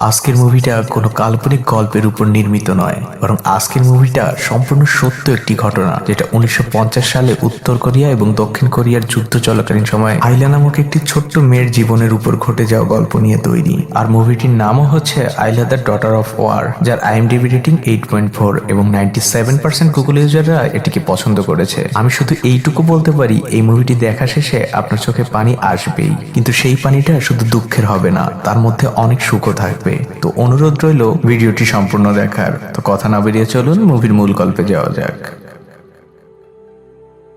আজকের মুভিটা কোনো কাল্পনিক গল্পের উপর নির্মিত নয়, বরং আজকের মুভিটা সম্পূর্ণ সত্য একটি ঘটনা, যেটা 1950 সালে উত্তর কোরিয়া এবং দক্ষিণ কোরিয়ার যুদ্ধ চলাকালীন সময় আইলা নামক একটি ছোট্ট মেয়ের জীবনের উপর ঘটে যাওয়া গল্প নিয়ে তৈরি। আর মুভিটির নামও হচ্ছে আইলা দ্য ডটার অফ ওয়ার, যার IMDb রেটিং 8.4 এবং 97% গুগল ইউজাররা এটিকে পছন্দ করেছে। আমি শুধু এইটুকু বলতে পারি, এই মুভিটি দেখা শেষে আপনার চোখে পানি আসবেই, কিন্তু সেই পানিটা শুধু দুঃখের হবে না, তার মধ্যে অনেক সুখও থাকবে। তো অনুরোধ রইল ভিডিওটি সম্পূর্ণ দেখার। তো কথা না বেরিয়ে চলুন মুভির মূল গল্পে যাওয়া যাক।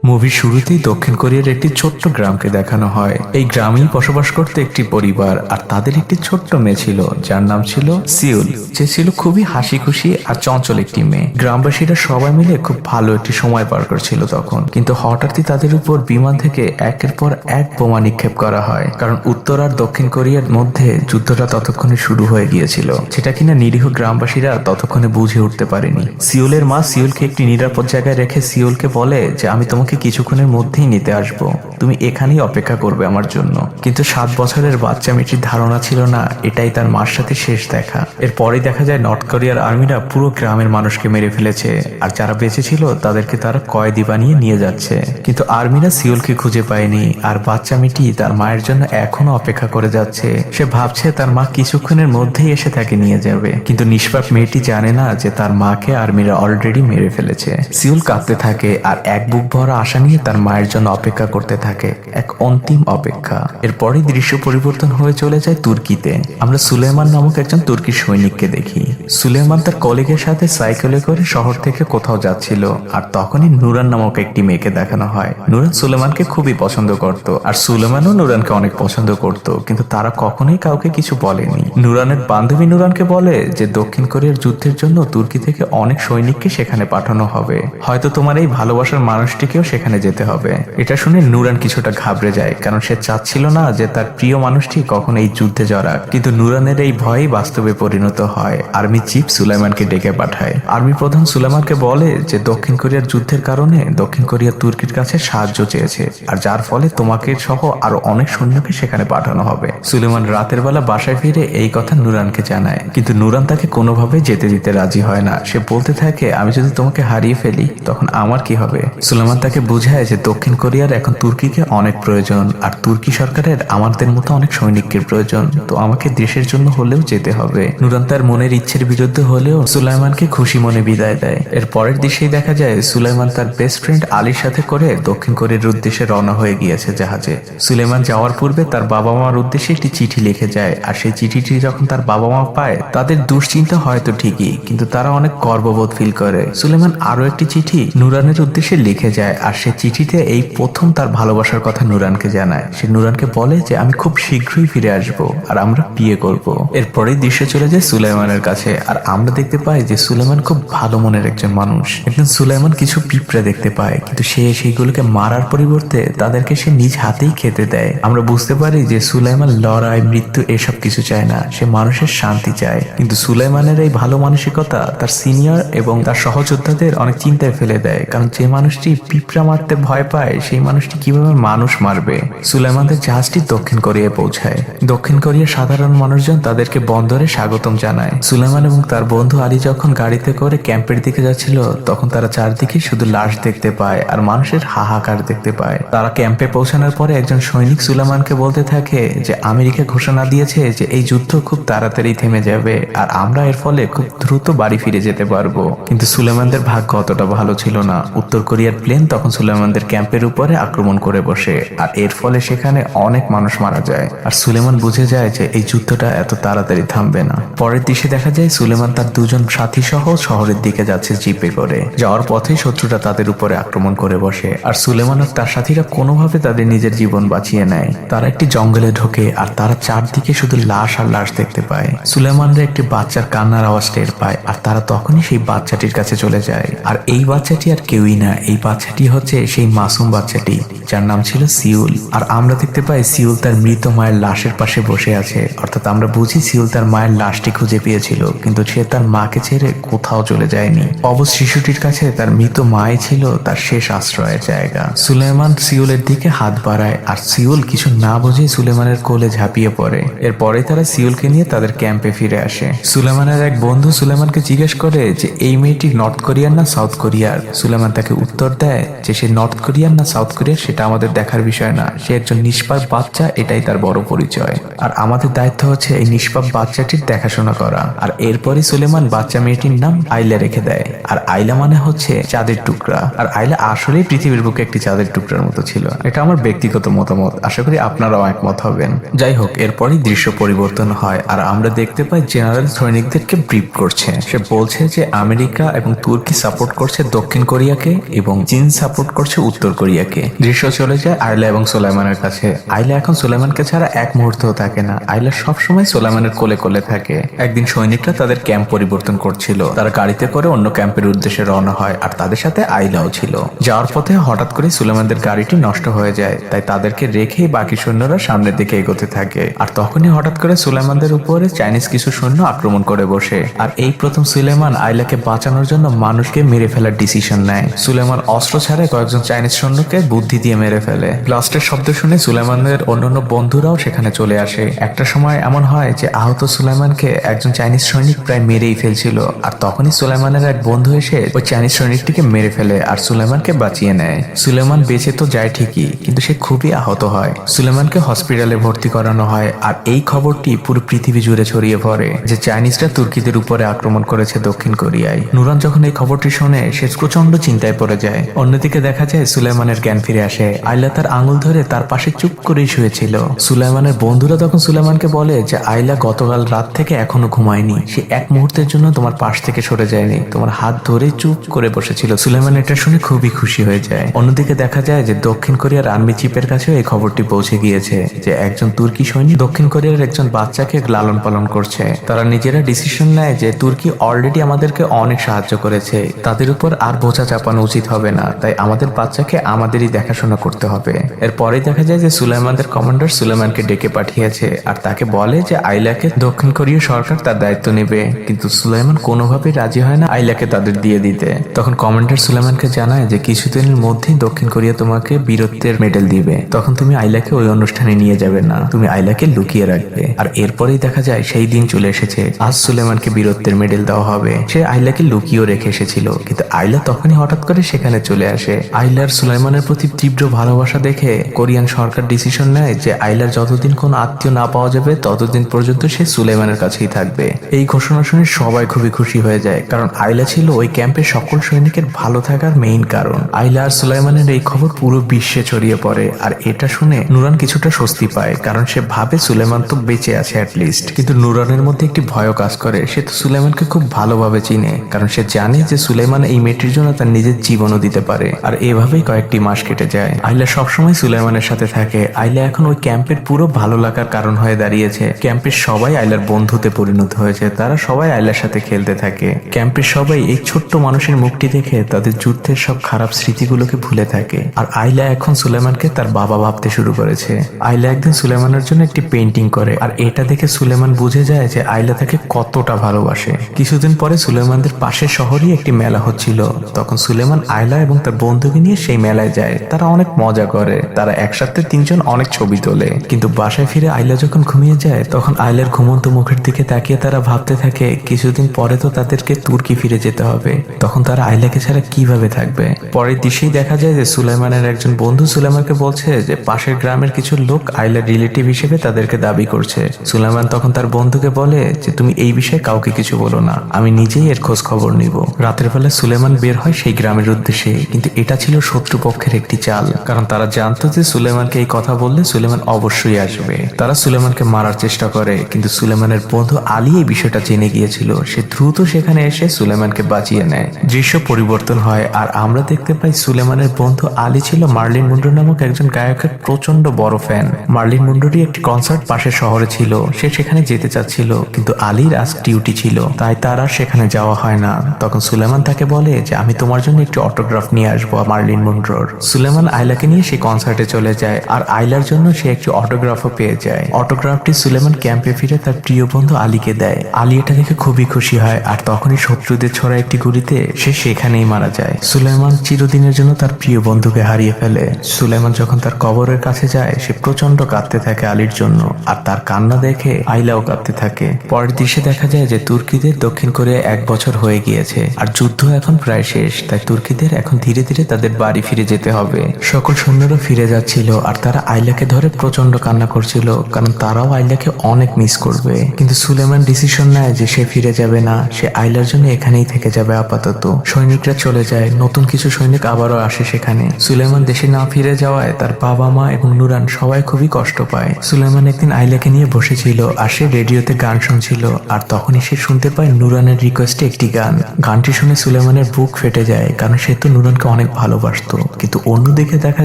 মুভির শুরুতেই দক্ষিণ কোরিয়ার একটি ছোট্ট গ্রামকে দেখানো হয়। এই গ্রামেই বসবাস করতে একটি পরিবার, আর তাদের একটি ছোট্ট মেয়ে ছিল যার নাম ছিল সিউল, যে ছিল খুবই হাসি খুশি আর চঞ্চল একটি মেয়ে। গ্রামবাসীরা সবাই মিলে খুব ভালো একটি সময় পার করছিল তখন, কিন্তু হঠাৎই তাদের উপর বিমান থেকে একের পর এক বোমা নিক্ষেপ করা হয়, কারণ উত্তর আর দক্ষিণ কোরিয়ার মধ্যে যুদ্ধটা ততক্ষণে শুরু হয়ে গিয়েছিল, যেটা কিনা নিরীহ গ্রামবাসীরা ততক্ষণে বুঝে উঠতে পারেনি। সিউলের মা সিউলকে একটি নিরাপদ জায়গায় রেখে সিউলকে বলে যে আমি তোমাকে কিছুক্ষণের মধ্যেই নিতে আসবো, তুমি এখানেই অপেক্ষা করবে আমার জন্য। কিন্তু 7 বছরের বাচ্চা মেয়েটির ধারণা ছিল না এটাই তার মার সাথে শেষ দেখা। এরপরেই দেখা যায় নর্থ কোরিয়ার আর্মিরা পুরো গ্রামের মানুষকে মেরে ফেলেছে, আর যারা বেঁচে ছিল তাদেরকে তারা কয়েদি বানিয়ে নিয়ে যাচ্ছে। কিন্তু আর্মিরা সিউলকে খুঁজে পায়নি, আর বাচ্চা মেয়েটি তার মায়ের জন্য এখনো অপেক্ষা করে যাচ্ছে। সে ভাবছে তার মা কিছুক্ষণের মধ্যেই এসে তাকে নিয়ে যাবে, কিন্তু নিষ্পাপ মেয়েটি জানে না যে তার মাকে আর্মিরা অলরেডি মেরে ফেলেছে। সিউল কাঁদতে থাকে আর এক বুক ভরা আশা নিয়ে তার মায়ের জন্য অপেক্ষা করতে থাকে, এক অন্তিম অপেক্ষা। এরপরে দৃশ্য পরিবর্তন হয়ে চলে যায় তুর্কিতে। আমরা সুলেমান নামক একজন তুর্কি সৈনিককে দেখি। সুলেমান তার কলিগের সাথে সাইকেলে করে শহর থেকে কোথাও যাচ্ছিল, আর তখনই নুরান নামক একটি মেয়েকে দেখানো হয়। নুরান সুলেমানকে খুবই পছন্দ করত, আর সুলেমানও নুরানকে অনেক পছন্দ করত, কিন্তু তারা কখনোই কাউকে কিছু বলেনি। নুরানের বান্ধবী নুরানকে বলে যে দক্ষিণ কোরিয়ার যুদ্ধের জন্য তুর্কি থেকে অনেক সৈনিককে সেখানে পাঠানো হবে, হয়তো তোমার এই ভালোবাসার মানুষটিকেও সেখানে যেতে হবে। এটা শুনে নুরান কিছুটা ঘাবড়ে যায়, কারণ সে চাচ্ছিল না যে তার প্রিয় মানুষটি কখন এই যুদ্ধে জড়াক। কিন্তু নুরানের এই ভয়ই বাস্তবে পরিণত হয়। আর্মি চিফ সুলাইমানকে ডেকে পাঠায়। আর্মি প্রধান সুলাইমানকে বলে যে দক্ষিণ কোরিয়ার যুদ্ধের কারণে দক্ষিণ কোরিয়া তুর্কির কাছে সাহায্য চেয়েছে, আর যার ফলে তোমাকে সহ আরো অনেক সৈন্যকে সেখানে পাঠানো হবে। সুলেমান রাতের বেলা বাসায় ফিরে এই কথা নুরানকে জানায়, কিন্তু নুরান তাকে কোনোভাবে যেতে দিতে রাজি হয় না। সে বলতে থাকে আমি যদি তোমাকে হারিয়ে ফেলি তখন আমার কি হবে। সুলেমান তাকে বুঝায় যে দক্ষিণ কোরিয়ার এখন তুর্কিকে অনেক প্রয়োজন, আর তুর্কি সরকারের আমাদের মতো অনেক সৈনিকের প্রয়োজন, তো আমাকে দেশের জন্য হলেও যেতে হবে। নুরান তার মনের ইচ্ছের বিরুদ্ধে হলেও সুলাইমানকে খুশি মনে বিদায় দেয়। এর পরের দৃশ্যেই দেখা যায় সুলাইমান তার বেস্ট ফ্রেন্ড আলীর সাথে করে দক্ষিণ কোরিয়ার উদ্দেশ্যে রওনা হয়ে গিয়েছে জাহাজে। সুলাইমান যাওয়ার পূর্বে তার বাবা মার উদ্দেশ্যে একটি চিঠি লিখে যায়, আর সেই চিঠিটি যখন তার বাবা মা পায় তাদের দুশ্চিন্তা হয়তো ঠিকই, কিন্তু তারা অনেক গর্ববোধ ফিল করে। সুলাইমান আরো একটি চিঠি নুরানের উদ্দেশ্যে লিখে যায়, আর সেই চিঠিতে এই প্রথম তার ভালোবাসার কথা নুরানকে জানায়। সে নুরানকে বলে যে আমি খুব শীঘ্রই ফিরে আসব, আর আমরা বিয়ে করব। এরপরেই দৃশ্য চলে যায় সুলাইমানের কাছে, আর আমরা দেখতে পাই যে সুলাইমান খুব ভালো মনের একজন মানুষ। একদিন সুলাইমান কিছু পিঁপড়া দেখতে পায়, কিন্তু সে সেইগুলোকে মারার পরিবর্তে তাদেরকে সে নিজ হাতেই খেতে দেয়। আমরা বুঝতে পারি যে সুলাইমান লড়াই, মৃত্যু এসব কিছু চায় না, সে মানুষের শান্তি চায়। কিন্তু সুলাইমানের এই ভালো মানসিকতা তার সিনিয়র এবং তার সহযোদ্ধাদের অনেক চিন্তায় ফেলে দেয়, কারণ যে মানুষটি পিঁপড়া মারতে ভয় পায় সেই মানুষটি কিভাবে মানুষ মারবে। সুলাইমানদের জাহাজটি দক্ষিণ কোরিয়ায় পৌঁছায়। দক্ষিণ কোরিয়ার সাধারণ মানুষজন তাদেরকে বন্দরে স্বাগতম জানায়। সুলাইমান এবং তার বন্ধু আলী যখন গাড়িতে করে ক্যাম্পের দিকে যাচ্ছিল, তখন তারা চারদিকে শুধু লাশ দেখতে পায় আর মানুষের হাহাকার দেখতে পায়। তারা ক্যাম্পে পৌঁছানোর পরে একজন সৈনিক সুলাইমানকে বলতে থাকে যে আমেরিকা ঘোষণা দিয়েছে যে এই যুদ্ধ খুব তাড়াতাড়ি থেমে যাবে, আর আমরা এর ফলে খুব দ্রুত বাড়ি ফিরে যেতে পারবো। কিন্তু সুলাইমানদের ভাগ্য অতটা ভালো ছিল না। উত্তর কোরিয়ার প্লেন তখন সুলাইমানদের ক্যাম্পের উপরে আক্রমণ করে বসে, আর এর ফলে সেখানে অনেক মানুষ মারা যায়। আর সুলেমান বুঝে যায় যে এই যুদ্ধটা এত তাড়াতাড়ি থামবে না। পরের দৃশ্যে দেখা যায় সুলেমান তার দুজন সাথী সহ শহরের দিকে যাচ্ছে জিপে করে। যাওয়ার পথেই শত্রুরা তাদের উপরে আক্রমণ করে বসে, আর সুলেমান আর তার সাথীরা কোনোভাবে তাদের নিজের জীবন বাঁচিয়ে নেয়। তারা একটি জঙ্গলে ঢোকে, আর তারা চারদিকে শুধু লাশ আর লাশ দেখতে পায়। সুলেমানরা একটি বাচ্চার কান্নার আওয়াজ টের পায়, আর তারা তখনই সেই বাচ্চাটির কাছে চলে যায়। আর এই বাচ্চাটি আর কেউই না, এই বাচ্চাটি হচ্ছে সেই মাসুম বাচ্চাটি যার নাম ছিল সিউল। আর আমরা দেখতে পাই সিউল তার মৃত মায়ের লাশের পাশে বসে আছে, অর্থাৎ আমরা বুঝি সিউল তার মায়ের লাশটি খুঁজে পেয়েছিল, কিন্তু সে তার মাকে ছেড়ে কোথাও চলে যায়নি। অবশ শিশুটির কাছে তার মৃত মাই ছিল তার শেষ আশ্রয়ের জায়গা। সুলেমান সিউলের দিকে হাত বাড়ায় আর সিউল কিছু না বুঝে সুলেমানের কোলে ঝাঁপিয়ে পড়ে। এরপরে তারা সিউলকে নিয়ে তাদের ক্যাম্পে ফিরে আসে। সুলেমানের এক বন্ধু সুলেমানকে জিজ্ঞেস করে যে এই মেয়েটি নর্থ কোরিয়ার না সাউথ কোরিয়ার। সুলেমান তাকে উত্তর দেয় যে সে নর্থ কোরিয়ার না সাউথ কোরিয়ার সেটা আমাদের দেখার বিষয় না, সে একজন নিষ্পাপ বাচ্চা, এটাই তার বড় পরিচয়। আর আমাদের দায়িত্ব হচ্ছে এই নিষ্পাপ বাচ্চাটির দেখাশোনা করা। আর এরপরই সুলেমান বাচ্চা মেয়েটির নাম আইলা রেখে দেয়। আর আইলা মানে হচ্ছে চাঁদের টুকরা। আর আইলা আসলেই পৃথিবীর বুকে একটি চাঁদের টুকরার মতো ছিল। এটা আমার ব্যক্তিগত মতামত, আশা করি আপনারাও একমত হবেন। যাই হোক, এরপরই দৃশ্য পরিবর্তন হয় আর আমরা দেখতে পাই জেনারেল সৈনিকদেরকে ব্রিফ করছে। সে বলছে যে আমেরিকা এবং তুর্কি সাপোর্ট করছে দক্ষিণ কোরিয়াকে এবং চীন সাপোর্ট করছে উত্তর কোরিয়াকে। দৃশ্য চলে যায় আইলা এবং সুলাইমানের কাছে। আইলা এখন সুলাইমানকে ছাড়া এক মুহূর্তও থাকে না। আইলা সবসময় সুলাইমানের কোলে কোলে থাকে। একদিন সৈনিকরা তাদের ক্যাম্প পরিবর্তন করছিল। তারা গাড়িতে করে অন্য ক্যাম্পের উদ্দেশ্যে রওনা হয় আর তাদের সাথে আইলাও ছিল। যাওয়ার পথে হঠাৎ করে সুলেমানদের গাড়িটি নষ্ট হয়ে যায়, তাই তাদেরকে রেখেই বাকি সৈন্যরা সামনের দিকে এগোতে থাকে। আর তখনই হঠাৎ করে সুলেমানদের উপরে চাইনিজ কিছু সৈন্য আক্রমণ করে বসে। আর এই প্রথম সুলেমান আইলাকে বাঁচানোর জন্য মানুষকে মেরে ফেলার ডিসিশন নেয়। সুলেমান অস্ত্র ছাড়াই কয়েকজন চাইনিজ সৈন্যকে বুদ্ধি দিয়ে মেরে ফেলে। ব্লাস্টের শব্দ শুনে সুলেমানের অন্যান্য বন্ধুরাও সেখানে চলে আসে। একটা সময় এমন হয় যে আহত সুলেমানকে একজন চাইনিজ সৈনিক প্রায় মেরেই ফেলছিল। আর তখনই সুলেমানের এক বন্ধু এসে ওই চাইনিজ সৈনিকটিকে মেরে ফেলে আর সুলেমানকে বাঁচিয়ে নেয়। সুলেমান বেঁচে তো যায় ঠিকই, কিন্তু সে খুবই আহত হয়। সুলেমানকে হসপিটালে ভর্তি করানো হয়। আর এই খবরটি পুরো পৃথিবী জুড়ে ছড়িয়ে পড়ে যে চাইনিজরা তুর্কিদের উপরে আক্রমণ করেছে দক্ষিণ কোরিয়ায়। নুরান যখন এই খবরটি শোনে সে প্রচন্ড চিন্তায় পড়ে যায়। অন্যদিকে দেখা যায় সুলেমানের জ্ঞান ফিরে আসে। আইলা তার আঙুল ধরে তার পাশে চুপ করেই শুয়েছিল। সুলেমানের বন্ধুরা তখন সুলেমানকে বলে যে আইলা গতকাল রাত থেকে এখনো ঘুমায়নি, সে এক মুহূর্তের জন্য তোমার পাশ থেকে সরে যায়নি, তোমার হাত ধরে চুপ করে বসেছিল। সুলেমান এটা শুনে খুবই খুশি হয়ে যায়। অন্যদিকে দেখা যায় যে দক্ষিণ কোরিয়ার আর্মি চিফের কাছেও এই খবরটি পৌঁছে গিয়েছে যে একজন তুর্কি সৈনিক দক্ষিণ কোরিয়ার একজন বাচ্চাকে লালন পালন করছে। তারা নিজেরা ডিসিশন নেয় যে তুর্কি অলরেডি আমাদেরকে অনেক সাহায্য করেছে, তাদের উপর আর বোঝা চাপানো উচিত হবে না, তাই আমাদের বাচ্চাকে আমাদেরই দেখাশোনা করতে হবে। এরপরে দেখা যায় যে সুলাইমানদের কমান্ডার সুলেমানকে ডেকে পাঠিয়েছে আর তাকে বলে যে আইলাকে দক্ষিণ কোরিয়া সরকার তার দায়িত্ব নেবে, কিন্তু সুলাইমান কোনোভাবেই রাজি হয় না আইলাকে তাদের দিয়ে দিতে। তখন কমান্ডার সুলেমানকে জানায় যে কিছুদিনের মধ্যেই দক্ষিণ কোরিয়া তোমাকে বীরত্বের মেডেল দিবে, তখন তুমি আইলাকে ওই অনুষ্ঠানে নিয়ে যাবে না, তুমি আইলাকে লুকিয়ে রাখবে। আর এরপরেই দেখা যায় সেই দিন চলে এসেছে, আজ সুলেমানকে বীরত্বের মেডেল দেওয়া হবে। সে আইলাকে লুকিয়েও রেখে এসেছিল, কিন্তু আইলা তখনই হঠাৎ করে সেখানে চলে আসে। আইলার সুলাইমানের প্রতি তীব্র ভালোবাসা দেখে কোরিয়ান সরকার ডিসিশন নেয় যে আইলার যতদিন কোন আত্মীয় না পাওয়া যাবে ততদিন পর্যন্ত সে সুলেমানের কাছেই থাকবে। এই ঘোষণা শুনে সবাই খুবই খুশি হয়ে যায়, কারণ আইলা ছিল ওই ক্যাম্পের সকল সৈনিকের ভালো থাকার মেইন কারণ। আইলা আর সুলাইমানের এই খবর পুরো বিশ্বে ছড়িয়ে পড়ে। আর এটা শুনে নুরান কিছুটা স্বস্তি পায়, কারণ সে ভাবে সুলেমান তো বেঁচে আছে অ্যাটলিস্ট। কিন্তু নুরানের মধ্যে একটি ভয় কাজ করে। সে তো সুলেমানকে খুব ভালোভাবে চিনে, কারণ সে জানে যে সুলেমান এই মেয়েটির জন্য তার নিজের জীবনও দিতে পারে। আর এভাবেই কয়েকটি মাস কেটে যায়। আইলা সবসময় সুলেমানের সাথে থাকে। আইলা এখন ওই ক্যাম্পের পুরো ভালো লাগার কারণ হয়ে দাঁড়িয়েছে। ক্যাম্পের সবাই আইলার বন্ধুতে পরিণত হয়েছে, তারা সবাই আইলার সাথে খেলতে থাকে। ক্যাম্পের সবাই এই ছোট্ট মানুষের মুখটি দেখে তাদের যুদ্ধের সব খারাপ স্মৃতিগুলোকে ভুলে থাকে। আর আইলা এখন সুলেমানকে তার বাবা ভাবতে শুরু করেছে। আইলা একদিন সুলেমানের জন্য একটি পেন্টিং করে, আর এটা দেখে সুলেমান বুঝে যায় যে আইলা তাকে কতটা ভালোবাসে। কিছুদিন পরে সুলেমানদের পাশের শহরেই একটি মেলা হচ্ছিল। তখন সুলেমান আইলা এবং তার বন্ধুকে নিয়ে সেই মেলায় যায়। তারা অনেক মজা করে, তারা একসাথে তিনজন অনেক ছবি তোলে। কিন্তু বাসায় ফিরে আইলা যখন ঘুমিয়ে যায় তখন আইলার ঘুমন্ত মুখের দিকে তাকিয়ে তারা ভাবতে থাকে কিছুদিন পরে তো তাদেরকে তুর্কি ফিরে যেতে হবে, তখন তারা আইলাকে ছাড়া কিভাবে থাকবে। পরের দৃশ্যেই দেখা যায় যে সুলাইমানের একজন বন্ধু সুলাইমানকে বলছে যে পাশের গ্রামের কিছু লোক আইলার রিলেটিভ হিসেবে তাদেরকে দাবি করছে। সুলাইমান তখন তার বন্ধুকে বলে যে তুমি এই বিষয়ে কাউকে কিছু বলো না, আমি নিজেই এর খোঁজ খবর নিব। রাতের বেলা সুলেমান বের হয় সেই গ্রামের উদ্দেশ্যে, কিন্তু এটা ছিল শত্রুপক্ষের একটি চাল, কারণ তারা জানতো যে সুলেমানকে এই কথা বললে সুলেমান অবশ্যই আসবে। তারা সুলেমানকে মারার চেষ্টা করে, কিন্তু সুলেমানের বন্ধু আলী এই বিষয়টা জেনে গিয়েছিল। সে দ্রুত সেখানে এসে সুলেমানকে বাঁচিয়ে নেয়। দৃশ্য পরিবর্তন হয় আর আমরা দেখতে পাই সুলেমানের বন্ধু আলী ছিল মার্লিন মুন্ডো নামক একজন গায়কের প্রচন্ড বড় ফ্যান। মার্লিন মুন্ডোরই একটি কনসার্ট পাশের শহরে ছিল, সে সেখানে যেতে চাচ্ছিল, কিন্তু আলীর আজ ডিউটি ছিল, তাই তার আর সেখানে যাওয়া হয় না। তখন সুলেমান তাকে বলে যে আমি তোমার জন্য একটি অটোগ্রাফ নিয়ে আসবো মার্লিন মুন্ডোর। সুলেমান আইলাকে নিয়ে সেই কনসার্টে চলে যায় আর আইলার জন্য সে একটি অটোগ্রাফও পেয়ে যায়। অটোগ্রাফটি সুলেমান ক্যাম্পে ফিরে তার প্রিয় বন্ধু আলীকে দেয়। আলী আলী এটা দেখে খুবই খুশি হয় আর তখনই শত্রুদের ছোড়া একটি গুলিতে সে সেখানেই মারা যায়। সুলাইমান চিরদিনের জন্য তার প্রিয় বন্ধুকে হারিয়ে ফেলে। সুলাইমান যখন তার কবরের কাছে যায় সে প্রচন্ড কাঁদতে থাকে আলীর জন্য, আর তার কান্না দেখে আইলাও কাঁদতে থাকে। পরের দৃশ্যে দেখা যায় যে তুর্কিদের দক্ষিণ কোরিয়া 1 বছর হয়ে গিয়েছে আর যুদ্ধ এখন প্রায় শেষ, তাই তুর্কিদের এখন ধীরে ধীরে তাদের বাড়ি ফিরে যেতে হবে। সকল সৈন্যরা ফিরে যাচ্ছিল আর তারা আইলাকে ধরে প্রচন্ড কান্না করছিল, কারণ তারাও আইলাকে অনেক মিস করবে। কিন্তু সুলেমান ডিসিশন নেয় যে সে ফিরে যাবে না, সে আইলার জন্য এখানেই থেকে যাবে আপাতত। সৈনিকরা চলে যায়, নতুন কিছু সৈনিক আবারও আসে সেখানে। সুলেমান দেশে না ফিরে যাওয়ায় তার বাবা মা এবং নুরান সবাই খুবই কষ্ট পায়। সুলেমান একদিন আইলাকে নিয়ে বসেছিল আর সে রেডিওতে গান শুনছিল, আর তখনই সে শুনতে পায় নুরানের রিকোয়েস্টে একটি গান। গানটি শুনে সুলেমানের বুক ফেটে যায়, কারণ সে তো নুরানকে অনেক ভালোবাসতো। কিন্তু অন্যদিকে দেখা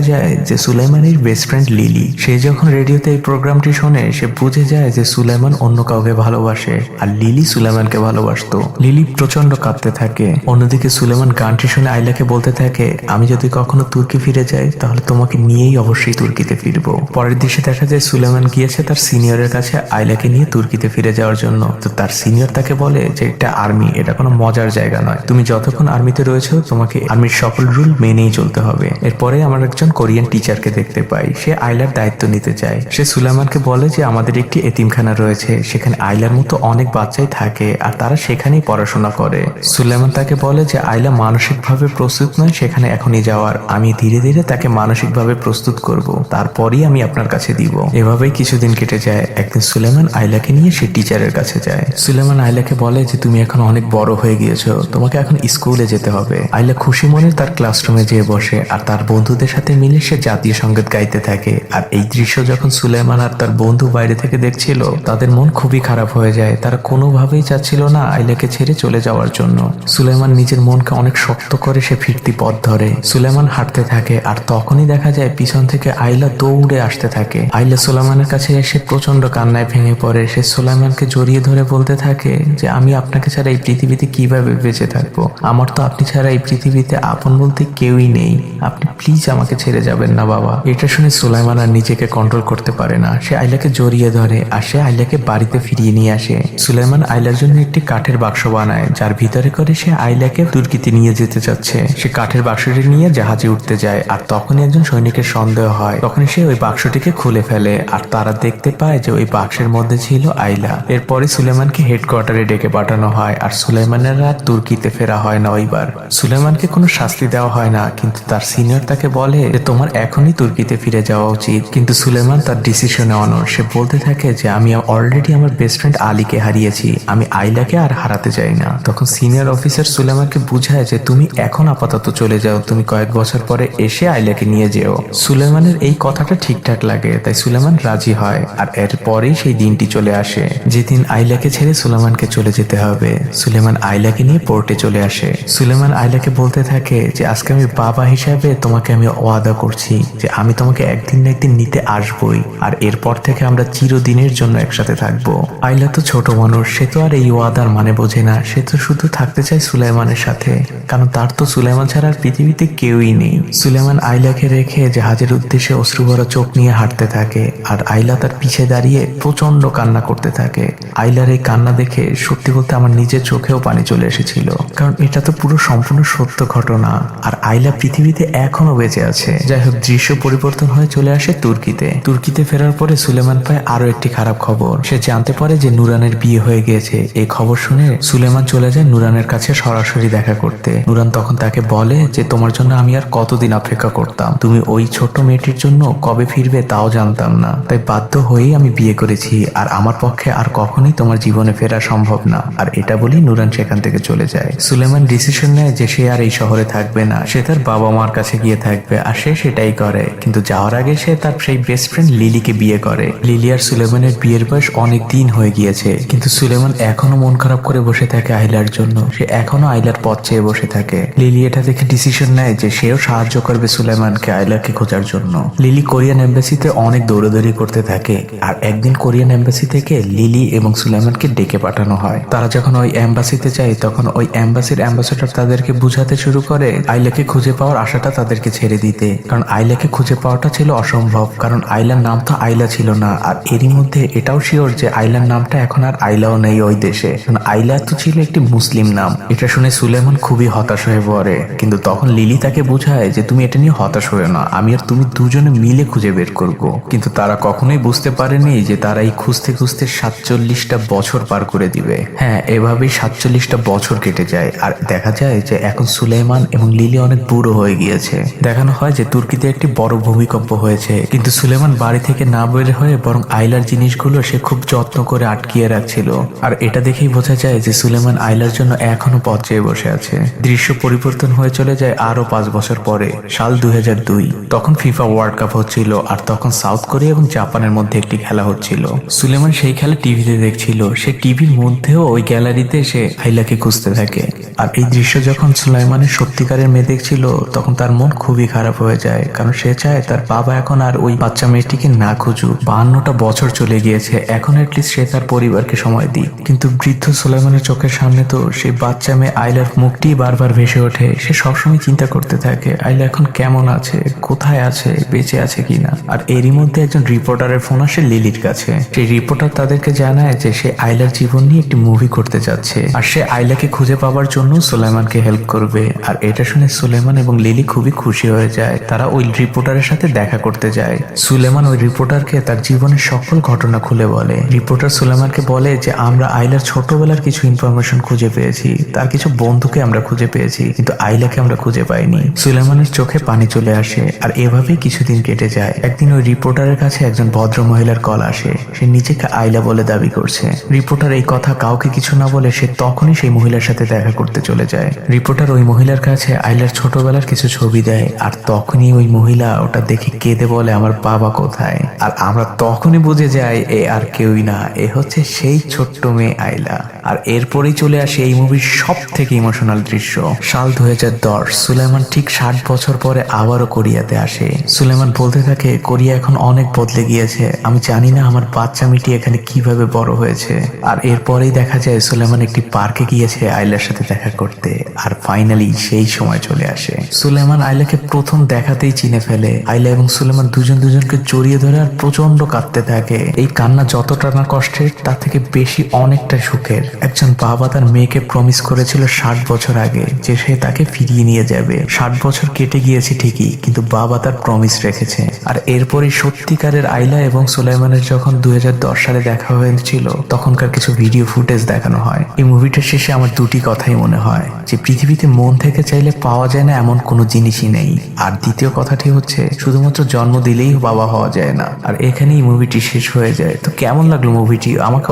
যায় যে সুলাইমানের বেস্ট ফ্রেন্ড লিলি, সে যখন রেডিওতে এই প্রোগ্রামটি শোনে সে বুঝে যায় যে সুলাইমান অন্য কাউকে ভালোবাসে আর লিলি সুলাইমানকে ভালোবাসতো। লিলি প্রচন্ড কাঁদতে থাকে। অন্যদিকে সুলাইমান গানটি শুনে আইলাকে বলতে থাকে, আমি যদি কখনো তুর্কি ফিরে যাই তাহলে তোমাকে নিয়েই অবশ্যই তুর্কিতে ফিরবো। পরের দৃশ্যে দেখা যায় সুলাইমান গিয়েছে তার সিনিয়রের কাছে আইলাকে নিয়ে তুর্কিতে ফিরে যাওয়ার জন্য। তো তার সিনিয়র তাকে বলে যে এটা আর্মি, এটা কোনো মজার জায়গা নয়, তুমি যতক্ষণ আর্মিতে রয়েছো তোমাকে আর্মির সকল রুল মেনেই চলতে হবে। এরপরে আমার একজন কোরিয়ান টিচারকে দেখতে পাই, সে আইলার দায়িত্ব নিতে চায়। সে সুলাইমানকে বলে যে আমাদের একটি এতিমখানা রয়েছে, সেখানে আইলার মতো অনেক বাচ্চাই থাকে আর তারা সেখানেই পড়াশোনা করে। সুলাইমান তাকে বলে যে আইলা মানসিকভাবে প্রস্তুত নয় সেখানে এখনই যাওয়ার, আমি ধীরে ধীরে তাকে মানসিকভাবে প্রস্তুত করব, তারপরই আমি আপনার কাছে দিব। এভাবেই কিছুদিন কেটে যায়। একদিন সুলাইমান আইলাকে নিয়ে সে টিচারের কাছে যায়। সুলাইমান আইলাকে বলে যে তুমি এখন অনেক বড় হয়ে গিয়েছো, তোমাকে এখন স্কুলে যেতে হবে। আইলা খুশি মনে তার ক্লাসরুমে যেয়ে বসে আর তার বন্ধুদের সাথে মিলে সে জাতীয় সঙ্গীত গাইতে থাকে। আর এই দৃশ্য যখন সুলাইমান আর তার বন্ধু বাইরে থেকে দেখছিল তাদের মন খুবই খারাপ হয়ে যায়। তারা কোনোভাবেই চাচ্ছিল না আইলাকে ছেড়ে চলে যাওয়ার জন্য। সুলাইমান নিজের মনকে অনেক শক্ত করে সে ফিরতি পথ ধরে। সুলাইমান হাঁটতে থাকে আর তখনই দেখা যায় পিছন থেকে আইলা দৌড়ে আসতে থাকে। আইলা সুলাইমানের কাছে এসে প্রচন্ড কান্নায় ভেঙে পড়ে। সে সুলাইমানকে জড়িয়ে ধরে বলতে থাকে যে আমি আপনাকে ছাড়া এই পৃথিবীতে কিভাবে বেঁচে থাকবো, আমার তো আপনি ছাড়া এই পৃথিবীতে আপন বলতে কেউই নেই, আপনি প্লিজ আমাকে ছেড়ে যাবেন না বাবা। এটা শুনে সুলাইমান আর নিজেকে কন্ট্রোল করতে পারে না, সে আইলাকে জড়িয়ে ধরে আর সে আইলাকে বাড়িতে ফিরিয়ে নিয়ে আসে। সুলাইমান আইলার জন্য একটি কাঠের বাক্স বানায় যার ভিতরে করে সে আইলাকে তুর্কিতে নিয়ে যেতে চাচ্ছে। সে কাঠের বাক্সটি নিয়ে জাহাজে উঠতে যায় আর তখনই একজন সৈনিকের সন্দেহ হয়। তখনই সে ওই বাক্সটিকে খুলে ফেলে আর তারা দেখতে পায় যে ওই বাক্সের মধ্যে ছিল আইলা। এরপরে সুলাইমানকে হেডকোয়ার্টারে ডেকে পাঠানো হয় আর সুলাইমানের আর তুর্কিতে ফেরা হয় না ওইবার। সুলাইমানকে কোনো শাস্তি দেওয়া হয় না, কিন্তু তার সিনিয়র তাকে বলে যে তোমার এখনই তুর্কিতে ফিরে যাওয়া উচিত। কিন্তু সুলাইমান তার ডিসিশনে অনড়। সে বলতে থাকে যে আমি অলরেডি আমার বেস্ট ফ্রেন্ড আলীকে হারিয়েছি, আমি আইলাকে আর হারাতে চাই না। তখন সিনিয়র অফিসার সুলাইমানকে বুঝায় যে তুমি এখন আপাতত চলে যাও, তুমি কয়েক বছর পরে এসে আইলাকে নিয়ে যেও। সুলাইমানের এই কথাটা ঠিকঠাক লাগে, তাই সুলাইমান রাজি হয়। আর এরপরেই সেই দিনটি চলে আসে যেদিন আইলাকে ছেড়ে সুলাইমানকে চলে যেতে হবে। সুলাইমান আইলাকে নিয়ে পোর্টে চলে আসে। সুলাইমান আইলাকে বলতে থাকে যে আজকে আমি বাবা হিসাবে তোমাকে আমি ওয়াদা করছি যে আমি তোমাকে একদিন না একদিন নিতে আসবই, আর এরপর থেকে আমরা চিরদিনের জন্য একসাথে থাকবো। আইলা তো ছোট মানুষ, সে তো আর এই ওয়াদার মানে বোঝে না, সে তো শুধু থাকতে চায় সুলাইমানের সাথে, কারণ তার তো সুলাইমান ছাড়া আর পৃথিবীতে কেউই নেই। সুলাইমান আইলাকে রেখে জাহাজের উদ্দেশ্যে অশ্রুভরা চোখ নিয়ে হাঁটতে থাকে আর আইলা তার পিছে দাঁড়িয়ে প্রচন্ড কান্না করতে থাকে। আইলার এই কান্না দেখে সত্যি বলতে আমার নিজের চোখেও পানি চলে এসেছিল, কারণ এটা তো পুরো সম্পূর্ণ সত্য ঘটনা আর আইলা পৃথিবীতে এখনো বেঁচে আছে। যাই হোক, দৃশ্য পরিবর্তন হয়ে চলে আসে তুর্কিতে। তুর্কিতে ফেরার পরে সুলেমান পায় আরো একটি খারাপ খবর। সে জানতে পারে যে নুরানের বিয়ে হয়ে গিয়েছে। এই খবর শুনে সুলেমান চলে যায় নুরানের কাছে সরাসরি দেখা করতে। নুরান তখন তাকে বলে যে তোমার জন্য আমি আর কতদিন অপেক্ষা করতাম, তুমি ওই ছোট মেয়েটির জন্য কবে ফিরবে তাও জানতাম না, তাই বাধ্য হয়েই আমি বিয়ে করেছি, আর আমার পক্ষে আর কখনোই তোমার জীবনে ফেরা সম্ভব না। আর এটা বলেই নুরান সেখান থেকে চলে যায়। সুলেমান ডিসিশন নেয় যে সে আর এই শহরে থাকবে না, সে তার বাবা মার কাছে গিয়ে থাকবে, আর সে সেটাই করে। কিন্তু যাওয়ার আগে সে তার সেই বেস্ট ফ্রেন্ড লিলিকে বিয়ে করে। লিলি আর সুলেমানের বিয়ের বয়স অনেক দিন হয়ে গিয়েছে, কিন্তু সুলেমান এখনো মন খারাপ করে বসে থাকে আইলার জন্য। সে এখনো আইলার পথ চেয়ে বসে থাকে। লিলি এটা দেখে ডিসিশন নেয় যে সেও সাহায্য করবে সুলেমানকে আইলাকে খোঁজার জন্য। লিলি কোরিয়ান এম্বাসিতে অনেক দৌড়াদৌড়ি করতে থাকে, আর একদিন কোরিয়ান এম্বাসি থেকে লিলি এবং সুলেমানকে ডেকে পাঠানো হয়। তারা যখন ওই এম্বাসিতে যায় তখন ওই এম্বাসির অ্যাম্বাসেডর তাদেরকে বুঝাতে শুরু করে আইলাকে খুঁজে পাওয়ার আশাটা তাদেরকে ছেড়ে দিতে, কারণ আইলাকে খুঁজে পাওয়াটা ছিল অসম্ভব, কারণ আইলার নাম তো আইলা ছিল না। আর এরই মধ্যে এটাও শিওর যে আইলার নামটা এখন আর আইলাও নেই ওই দেশে। আইলা তো ছিল একটি মুসলিম নাম। এটা শুনে সুলেমান খুবই হতাশ হয়ে পড়ে, কিন্তু তখন লিলি তাকে বোঝায় যে তুমি এটা নিয়ে হতাশ হয়ে না, আমি আর তুমি দুজনে মিলে খুঁজে বের করব। কিন্তু তারা কখনোই বুঝতে পারেনি যে তারা এই খুঁজতে খুঁজতে 47টা বছর পার করে দিবে। হ্যাঁ, এভাবেই 47টা বছর কেটে যায় আর দেখা যায় যে এখন সুলেমান এবং লিলি অনেক বুড়ো হয়ে গিয়েছে। দেখানো হয় যে তুর্কিতে একটি বড় ভূমিকম্প হয়েছে, কিন্তু সুলেমান বাড়ি থেকে না বের হয়ে বরং আইলার জিনিসগুলো সে খুব যত্ন করে আটকিয়ে রাখছিল। আর এটা দেখেই বোঝা যায় যে সুলেমান আইলার জন্য এখনো পথ চেয়ে বসে আছে। দৃশ্য পরিবর্তন হয়ে চলে যায় আরো 5 বছর পরে, সাল 2002। তখন ফিফা ওয়ার্ল্ড কাপ হচ্ছিল আর তখন সাউথ কোরিয়া এবং জাপানের মধ্যে একটি খেলা হচ্ছিল। সুলেমান সেই খেলা টিভিতে দেখছিল। সে টিভির মধ্যেও ওই গ্যালারিতে সে আইলাকে খুঁজতে থাকে। আর এই দৃশ্য যখন সুলাইমানের সত্যিকারের মেয়ে দেখছিল তখন তার মন খুবই খারাপ হয়ে যায়, কারণ সে চায় তার বাবা এখন আর ওই বাচ্চা মেয়েটিকে না খুঁজুক। 52টা বছর চলে গিয়েছে, এখন অ্যাটলিস্ট সে তার পরিবারকে সময় দিক। কিন্তু বৃদ্ধ সুলাইমানের চোখের সামনে তো সেই বাচ্চা মেয়ে আইলার মুখটি বারবার ভেসে ওঠে। সে সবসময় চিন্তা করতে থাকে আইলা এখন কেমন আছে, কোথায় আছে, বেঁচে আছে কিনা। আর এরই মধ্যে একজন রিপোর্টারের ফোন আসে লিলির কাছে। সেই রিপোর্টার তাদেরকে জানায় যে সে আইলার জীবন নিয়ে একটি মুভি করতে যাচ্ছে আর সে আইলাকে খুঁজে পাওয়ার জন্য সুলাইমানকে হেল্প করবে। আর এটা শুনে সুলেমান এবং লিলি খুবই খুশি হয়ে যায়। তারা ওই রিপোর্টারের সাথে দেখা করতে যায়। সুলেমান ওই রিপোর্টারকে তার জীবনের সকল ঘটনা খুলে বলে। রিপোর্টার সুলেমানকে বলে যে আমরা আইলার ছোটবেলার কিছু ইনফরমেশন খুঁজে পেয়েছি, তার কিছু বন্ধুকে আমরা খুঁজে পেয়েছি, কিন্তু আইলাকে আমরা খুঁজে পাইনি। সুলেমানের চোখে পানি চলে আসে। আর এভাবেই কিছুদিন কেটে যায়। একদিন ওই রিপোর্টারের কাছে একজন ভদ্র মহিলার কল আসে। সে নিজেকে আইলা বলে দাবি করছে। রিপোর্টার এই কথা কাউকে কিছু না বলে সে তখনই সেই মহিলার সাথে দেখা করতে চলে যায়। রিপোর্টার ওই মহিলার কাছে আইলার ছোটবেলার কিছু ছবি দেয় আর তখনই ওই মহিলা ওটা দেখে কেঁদে বলে আমার বাবা কোথায়। আর আমরা তখনই বুঝে যাই এ আর কেউই না, এ হচ্ছে সেই ছোট্ট মেয়ে আইলা। আর এরপরেই চলে আসে এই মুভির সব থেকে ইমোশনাল দৃশ্য। সাল 2010। সুলেমান ঠিক 60 বছর পরে আবারও কোরিয়াতে আসে। সুলেমান বলতে থাকে কোরিয়া এখন অনেক বদলে গিয়েছে, আমি জানি না আমার বাচ্চা মেয়েটি এখানে কিভাবে বড় হয়েছে। আর এরপরেই দেখা যায় সুলেমান একটি পার্কে গিয়েছে আইলার সাথে দেখা করতে। আর ফাইনালি সেই সময় চলে আসে। সুলেমান আইলাকে প্রথম দেখাতেই চিনে ফেলে। আইলা এবং সুলেমান দুজনকে জড়িয়ে ধরে আর প্রচন্ড কাঁদতে থাকে। এই কান্না যতটা না কষ্টের তার থেকে বেশি অনেকটা সুখের। একজন বাবা তার মেয়েকে প্রমিস করেছিল 60 বছর আগে যে সে তাকে ফিরিয়ে নিয়ে যাবে। 60 বছর কেটে গিয়েছে ঠিকই, কিন্তু বাবা তার প্রমিস রেখেছে। আর এরপরে সত্যিকারের আইলা এবং সুলাইমানের যখন 2010 সালে দেখা হয়েছিল তখনকার কিছু ভিডিও ফুটেজ দেখানো হয়। এই মুভিটার শেষে আমার দুটি কথাই মনে হয়, যে পৃথিবীতে মন থেকে চাইলে পাওয়া যায় না এমন কোনো জিনিসই নেই। আর দ্বিতীয় কথাটি হচ্ছে শুধুমাত্র জন্ম দিলেই বাবা হওয়া যায় না। আর এখানেই মুভিটি শেষ হয়ে যায়। তো কেমন লাগলো মুভিটি আমাকে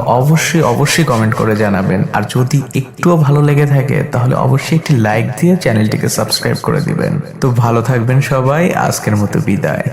অবশ্যই কমেন্ট করে জানাবেন। আর যদি একটুও ভালো লেগে থাকে তাহলে অবশ্যই একটি লাইক দিয়ে চ্যানেলটিকে সাবস্ক্রাইব করে দিবেন। তো ভালো থাকবেন সবাই, আজকের মতো বিদায়।